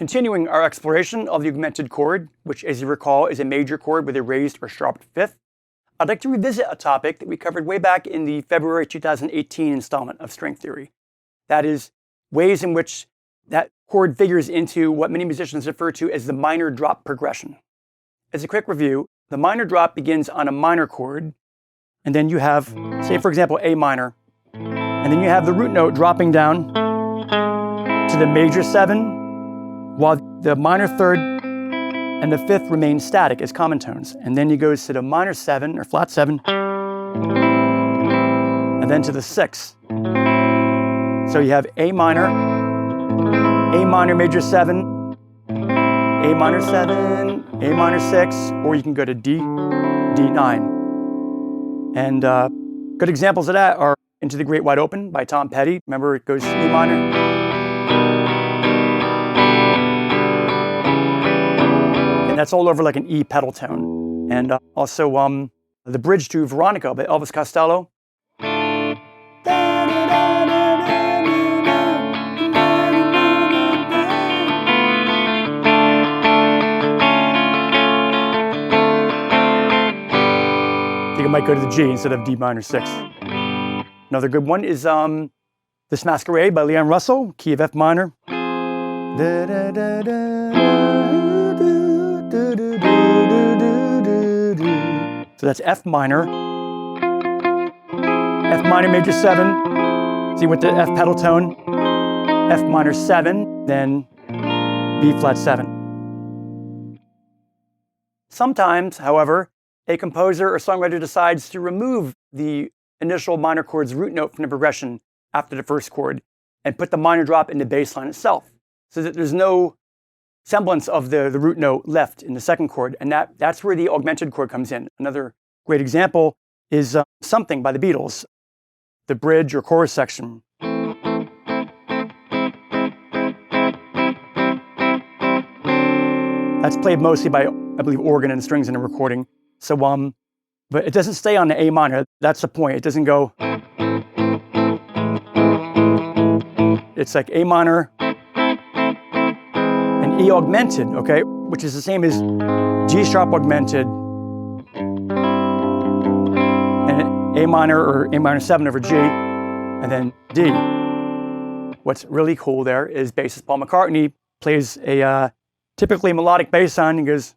Continuing our exploration of the augmented chord, which as you recall is a major chord with a raised or sharp fifth, I'd like to revisit a topic that we covered way back in the February 2018 installment of string theory. That is, ways in which that chord figures into what many musicians refer to as the minor drop progression. As a quick review, the minor drop begins on a minor chord, and then you have, say for example, A minor, and then you have the root note dropping down to the major 7, while the minor third and the fifth remain static as common tones. And then he goes to the minor 7 or flat 7, and then to the 6. So you have A minor major 7, A minor 7, A minor 6, or you can go to D, D9. And good examples of that are Into the Great Wide Open by Tom Petty. Remember, it goes E minor. And that's all over like an E pedal tone. And also the bridge to Veronica by Elvis Costello. I think it might go to the G instead of D minor 6. Another good one is This Masquerade by Leon Russell, key of F minor. So that's F minor major 7. See, with the F pedal tone, F minor 7, then B flat 7. Sometimes, however, a composer or songwriter decides to remove the initial minor chord's root note from the progression after the first chord and put the minor drop in the bass line itself, so that there's no semblance of the root note left in the second chord, and that's where the augmented chord comes in. Another great example is Something by the Beatles, the bridge or chorus section. That's played mostly by, I believe, organ and strings in a recording. So, but it doesn't stay on the A minor. That's the point. It doesn't go. It's like A minor and E augmented, okay, which is the same as G sharp augmented and A minor or A minor 7 over G, and then D. What's really cool there is bassist Paul McCartney plays a typically melodic bass line and goes.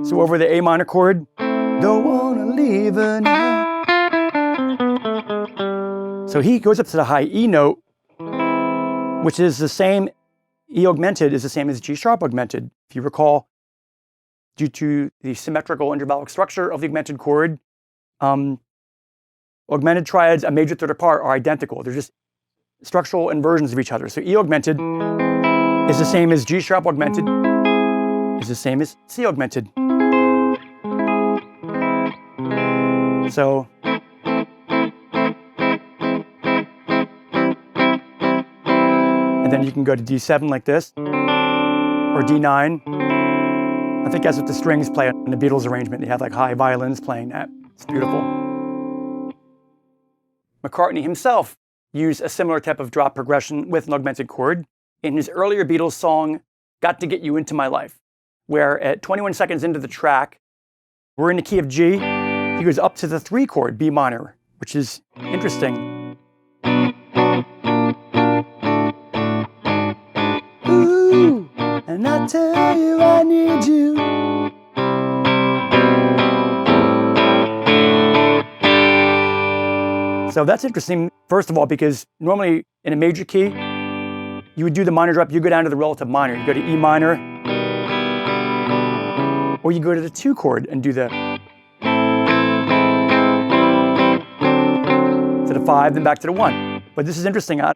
So over the A minor chord, don't wanna leave her now. So he goes up to the high E note, which is the same, E augmented is the same as G sharp augmented. If you recall, due to the symmetrical intervallic structure of the augmented chord, augmented triads, a major third apart, are identical. They're just structural inversions of each other. So E augmented is the same as G sharp augmented, is the same as C augmented. So and then you can go to D7 like this, or D9. I think that's what the strings play in the Beatles arrangement. They have like high violins playing that. It's beautiful. McCartney himself used a similar type of drop progression with an augmented chord in his earlier Beatles song, Got to Get You Into My Life, where at 21 seconds into the track, we're in the key of G. He goes up to the 3 chord, B minor, which is interesting. Ooh, and I tell you I need you. So that's interesting, first of all, because normally in a major key, you would do the minor drop, you go down to the relative minor. You go to E minor, or you go to the 2 chord and do the to the 5, then back to the 1. But this is interesting. I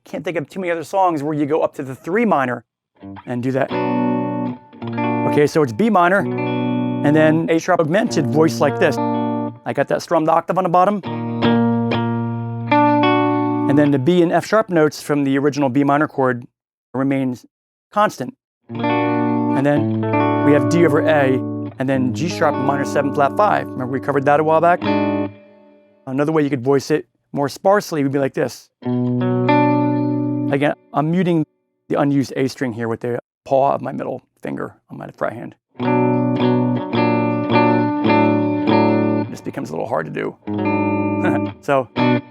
can't think of too many other songs where you go up to the 3 minor and do that. Okay, so it's B minor, and then A sharp augmented voice like this. I got that strummed octave on the bottom. And then the B and F sharp notes from the original B minor chord remains constant. And then we have D over A, and then G sharp minor 7 flat 5. Remember we covered that a while back? Another way you could voice it more sparsely, it would be like this. Again, I'm muting the unused A string here with the paw of my middle finger on my fret hand. This becomes a little hard to do. So you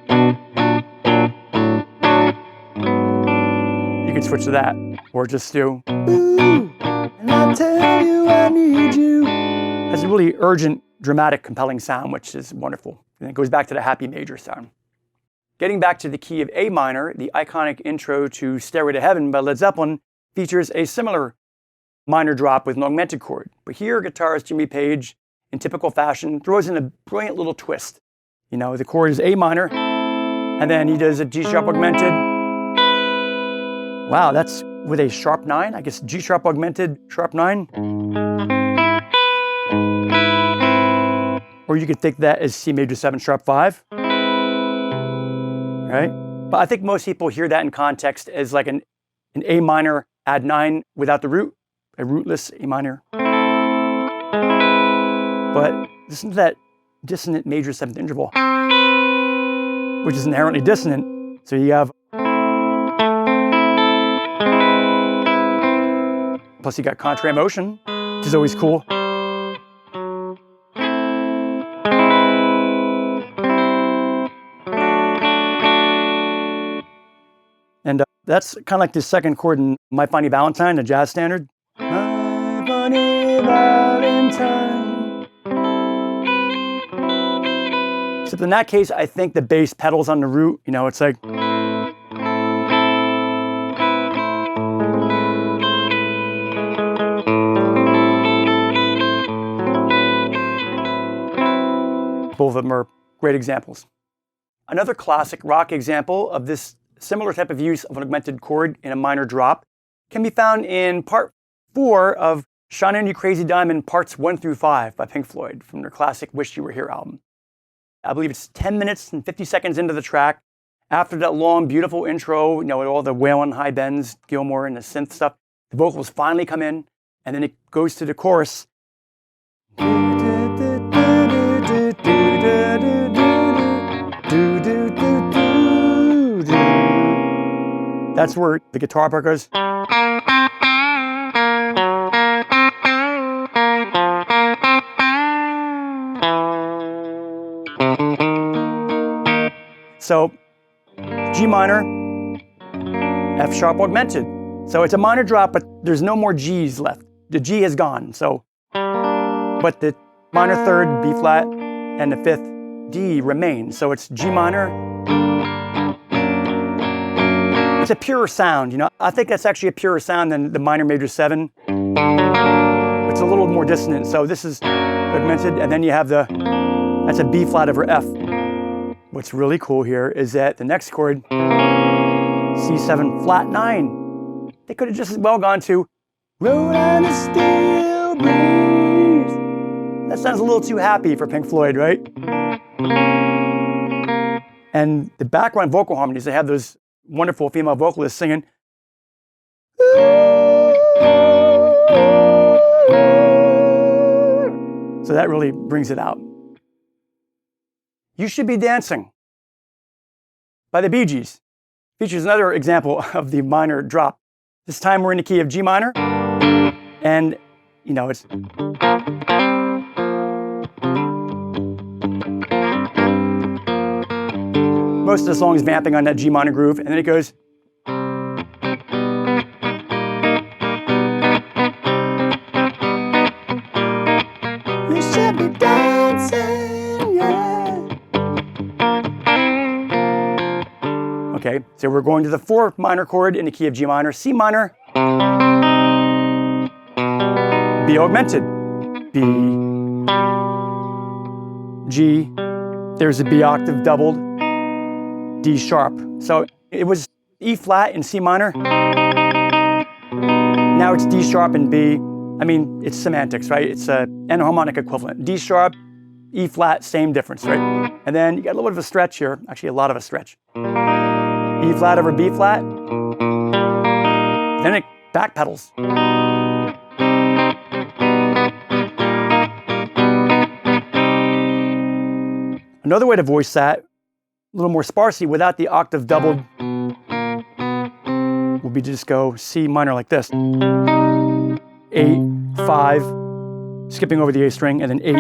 can switch to that, or just do, ooh, and I tell you I need you. It has a really urgent, dramatic, compelling sound, which is wonderful. And it goes back to the happy major sound. Getting back to the key of A minor, the iconic intro to Stairway to Heaven by Led Zeppelin features a similar minor drop with an augmented chord. But here, guitarist Jimmy Page, in typical fashion, throws in a brilliant little twist. You know, the chord is A minor, and then he does a G sharp augmented. Wow, that's with a sharp 9. I guess G sharp augmented, sharp 9. Or you could think that as C major 7 sharp 5. Right? But I think most people hear that in context as like an A minor add 9 without the root, a rootless A minor. But listen to that dissonant major 7th interval, which is inherently dissonant. So you have, plus you got contrary motion, which is always cool. And that's kind of like the second chord in My Funny Valentine, the jazz standard. My Funny Valentine. Except in that case, I think the bass pedals on the root, you know, it's like. Both of them are great examples. Another classic rock example of this similar type of use of an augmented chord in a minor drop can be found in part 4 of Shine On You Crazy Diamond parts 1 through 5 by Pink Floyd from their classic Wish You Were Here album. I believe it's 10 minutes and 50 seconds into the track. After that long, beautiful intro, you know, with all the wailing high bends, Gilmore and the synth stuff, the vocals finally come in, and then it goes to the chorus. That's where the guitar part goes. So G minor, F sharp augmented. So it's a minor drop, but there's no more G's left. The G has gone. So, but the minor third, B flat, and the 5th D remain. So it's G minor. It's a purer sound, you know. I think that's actually a purer sound than the minor major 7. It's a little more dissonant. So this is augmented, and then you have that's a B flat over F. What's really cool here is that the next chord, C7 flat 9, they could have just as well gone to Roll on a Steel Breeze. That sounds a little too happy for Pink Floyd, right? And the background vocal harmonies, they have those wonderful female vocalists singing. So that really brings it out. You Should Be Dancing by the Bee Gees features another example of the minor drop. This time we're in the key of G minor, and you know, it's most of the song is vamping on that G minor groove, and then it goes. You should be dancing, yeah. Okay, so we're going to the 4th minor chord in the key of G minor, C minor, B augmented, B, G, there's a B octave doubled, D sharp. So it was E flat and C minor. Now it's D sharp and B. I mean, it's semantics, right? It's an enharmonic equivalent. D sharp, E flat, same difference, right? And then you got a little bit of a stretch here, actually a lot of a stretch. E flat over B flat. Then it backpedals. Another way to voice that little more sparsely without the octave doubled would be to just go C minor like this. 8, 5, skipping over the A string, and then 8,